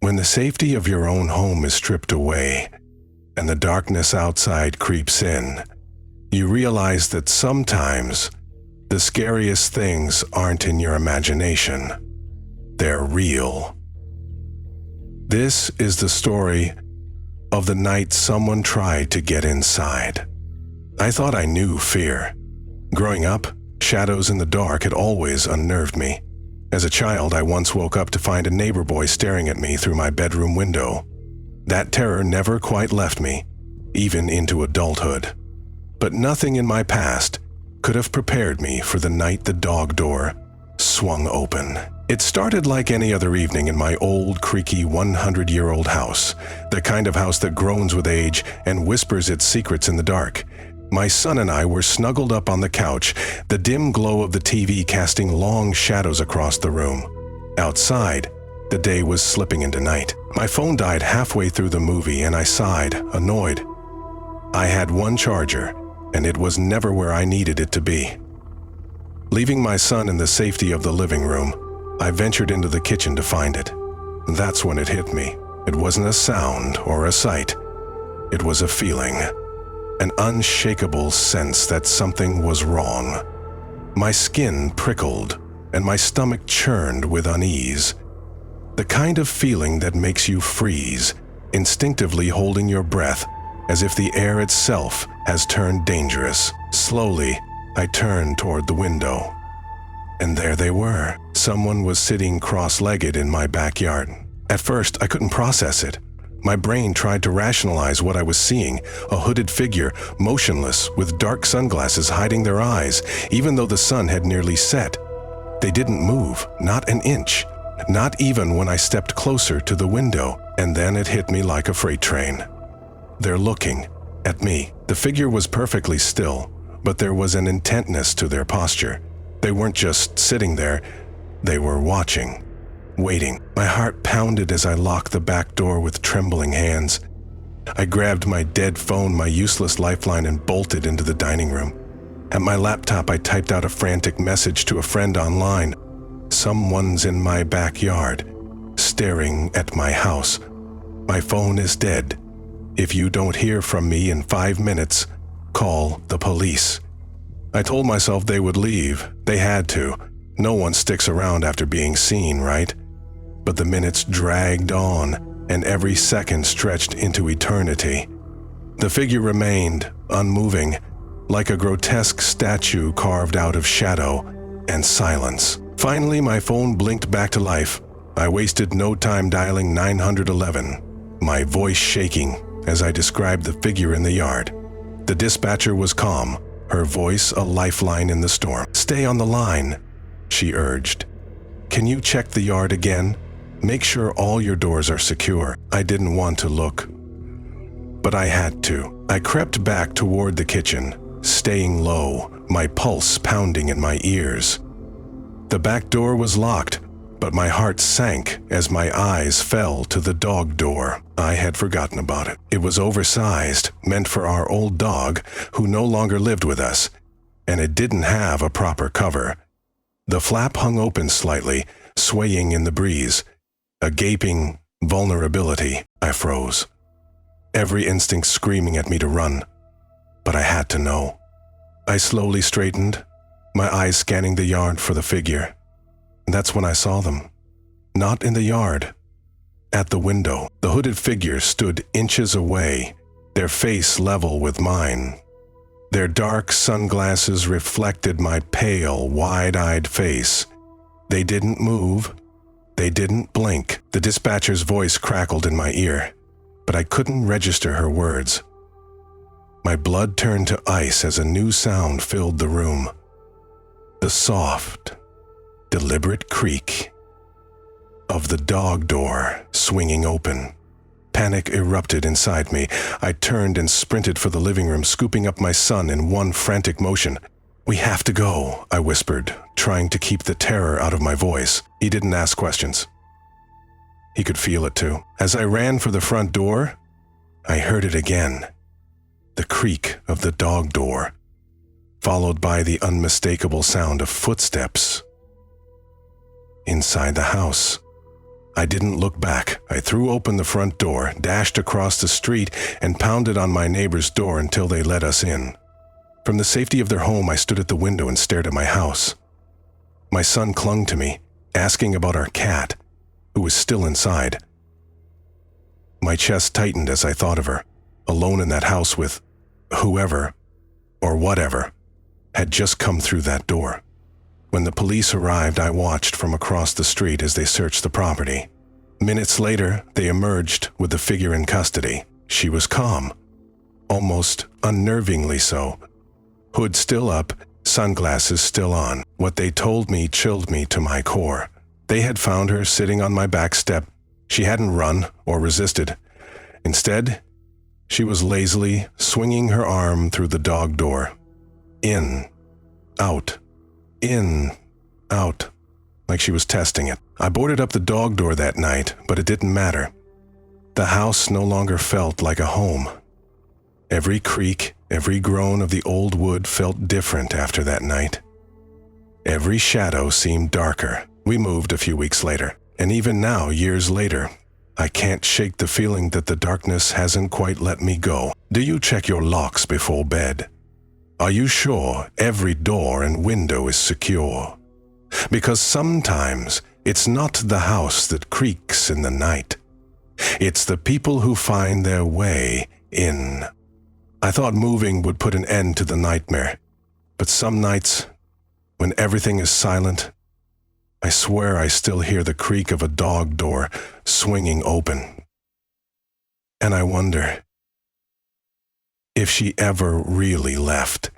When the safety of your own home is stripped away and the darkness outside creeps in, you realize that sometimes the scariest things aren't in your imagination. They're real. This is the story of the night someone tried to get inside. I thought I knew fear. Growing up, shadows in the dark had always unnerved me. As a child, I once woke up to find a neighbor boy staring at me through my bedroom window. That terror never quite left me, even into adulthood. But nothing in my past could have prepared me for the night the dog door swung open. It started like any other evening in my old, creaky 100-year-old house, the kind of house that groans with age and whispers its secrets in the dark. My son and I were snuggled up on the couch, the dim glow of the TV casting long shadows across the room. Outside, the day was slipping into night. My phone died halfway through the movie and I sighed, annoyed. I had one charger, and it was never where I needed it to be. Leaving my son in the safety of the living room, I ventured into the kitchen to find it. That's when it hit me. It wasn't a sound or a sight. It was a feeling, an unshakable sense that something was wrong. My skin prickled and my stomach churned with unease. The kind of feeling that makes you freeze, instinctively holding your breath as if the air itself has turned dangerous. Slowly, I turned toward the window. And there they were. Someone was sitting cross-legged in my backyard. At first, I couldn't process it. My brain tried to rationalize what I was seeing, a hooded figure, motionless, with dark sunglasses hiding their eyes, even though the sun had nearly set. They didn't move, not an inch, not even when I stepped closer to the window, and then it hit me like a freight train. They're looking at me. The figure was perfectly still, but there was an intentness to their posture. They weren't just sitting there, they were watching, waiting. My heart pounded as I locked the back door with trembling hands. I grabbed my dead phone, my useless lifeline, and bolted into the dining room. At my laptop, I typed out a frantic message to a friend online. Someone's in my backyard, staring at my house. My phone is dead. If you don't hear from me in 5 minutes, call the police. I told myself they would leave. They had to. No one sticks around after being seen, right? But the minutes dragged on, and every second stretched into eternity. The figure remained, unmoving, like a grotesque statue carved out of shadow and silence. Finally, my phone blinked back to life. I wasted no time dialing 911, my voice shaking as I described the figure in the yard. The dispatcher was calm, her voice a lifeline in the storm. "Stay on the line," she urged. "Can you check the yard again? Make sure all your doors are secure." I didn't want to look, but I had to. I crept back toward the kitchen, staying low, my pulse pounding in my ears. The back door was locked, but my heart sank as my eyes fell to the dog door. I had forgotten about it. It was oversized, meant for our old dog, who no longer lived with us, and it didn't have a proper cover. The flap hung open slightly, swaying in the breeze. A gaping vulnerability. I froze, every instinct screaming at me to run, but I had to know. I slowly straightened, my eyes scanning the yard for the figure. That's when I saw them. Not in the yard. At the window, the hooded figure stood inches away, their face level with mine. Their dark sunglasses reflected my pale, wide-eyed face. They didn't move. They didn't blink. The dispatcher's voice crackled in my ear, but I couldn't register her words. My blood turned to ice as a new sound filled the room. The soft, deliberate creak of the dog door swinging open. Panic erupted inside me. I turned and sprinted for the living room, scooping up my son in one frantic motion. "We have to go," I whispered, trying to keep the terror out of my voice. He didn't ask questions. He could feel it too. As I ran for the front door, I heard it again. The creak of the dog door, followed by the unmistakable sound of footsteps inside the house. I didn't look back. I threw open the front door, dashed across the street, and pounded on my neighbor's door until they let us in. From the safety of their home, I stood at the window and stared at my house. My son clung to me, asking about our cat, who was still inside. My chest tightened as I thought of her, alone in that house with whoever, or whatever, had just come through that door. When the police arrived, I watched from across the street as they searched the property. Minutes later, they emerged with the figure in custody. She was calm, almost unnervingly so. Hood still up, sunglasses still on. What they told me chilled me to my core. They had found her sitting on my back step. She hadn't run or resisted. Instead, she was lazily swinging her arm through the dog door. In, out, like she was testing it. I boarded up the dog door that night, but it didn't matter. The house no longer felt like a home. Every creak, every groan of the old wood felt different after that night. Every shadow seemed darker. We moved a few weeks later, and even now, years later, I can't shake the feeling that the darkness hasn't quite let me go. Do you check your locks before bed? Are you sure every door and window is secure? Because sometimes it's not the house that creaks in the night. It's the people who find their way in. I thought moving would put an end to the nightmare, but some nights, when everything is silent, I swear I still hear the creak of a dog door swinging open. And I wonder if she ever really left.